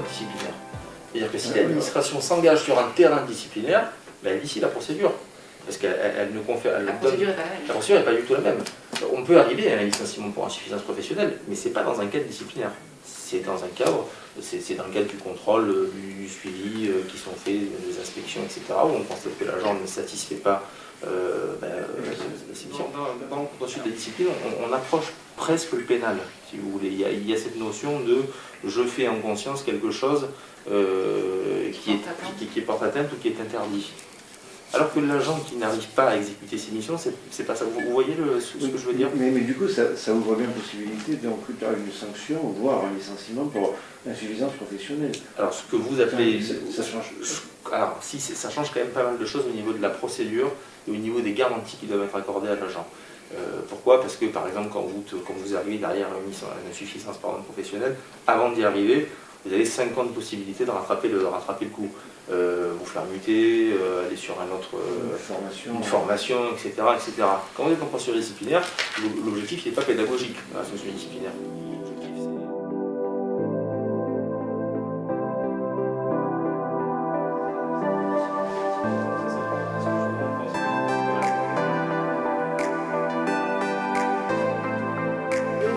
disciplinaire. C'est-à-dire que si l'administration s'engage sur un terrain disciplinaire, ben, elle initie la procédure. Parce qu'elle ne confère. La procédure n'est pas la même. La procédure n'est pas du tout la même. On peut arriver à un licenciement pour insuffisance professionnelle, mais ce n'est pas dans un cadre disciplinaire. C'est dans un cadre, c'est dans le cadre du contrôle, du suivi qui sont faits, des inspections, etc., où on constate que l'agent ne satisfait pas la situation. Dans le contentieux de la discipline, on approche presque le pénal, si vous voulez. Il y a cette notion de je fais en conscience quelque chose qui porte atteinte ou qui est interdit. Alors que l'agent qui n'arrive pas à exécuter ses missions, c'est pas ça. Vous voyez ce que je veux dire? Mais du coup, ça ouvre bien la possibilité donc une sanction, voire un licenciement pour insuffisance professionnelle. Alors, ce que vous appelez... Ça change. Alors, si, ça change quand même pas mal de choses au niveau de la procédure et au niveau des garanties qui doivent être accordées à l'agent. Pourquoi? Parce que, par exemple, quand vous arrivez derrière une insuffisance professionnelle, avant d'y arriver, vous avez 50 possibilités de rattraper le coup. Vous faire muter, aller sur une formation, etc., etc. Quand on est en procédure disciplinaire, l'objectif n'est pas pédagogique dans la sanction disciplinaire.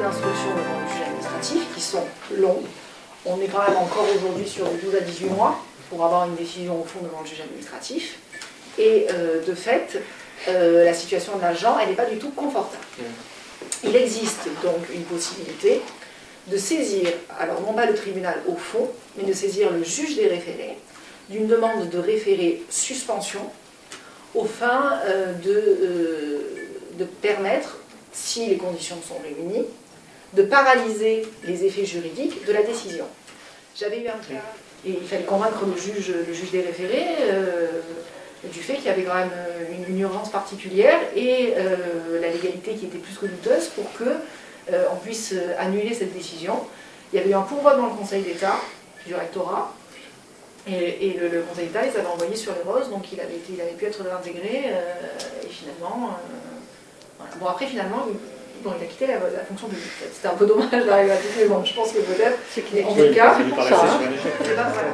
D'instruction devant le juge administratif qui sont longs. On est quand même encore aujourd'hui sur 12 à 18 mois pour avoir une décision au fond devant le juge administratif. Et de fait, la situation de l'agent, elle n'est pas du tout confortable. Il existe donc une possibilité de saisir, alors non pas le tribunal au fond, mais de saisir le juge des référés d'une demande de référé suspension aux fins de permettre, si les conditions sont réunies, de paralyser les effets juridiques de la décision. J'avais eu un cas, et il fallait convaincre le juge des référés du fait qu'il y avait quand même une urgence particulière et la légalité qui était plus que douteuse pour qu'on puisse annuler cette décision. Il y avait eu un pourvoi devant le Conseil d'État, du rectorat, et le Conseil d'État les avait envoyés sur les roses, donc il avait pu être intégré, et finalement... voilà. Bon, après, finalement... Bon, il a quitté la fonction publique. C'était un peu dommage d'arriver à tout, mais bon, je pense que peut-être, en tout cas, c'est pour ça. Voilà.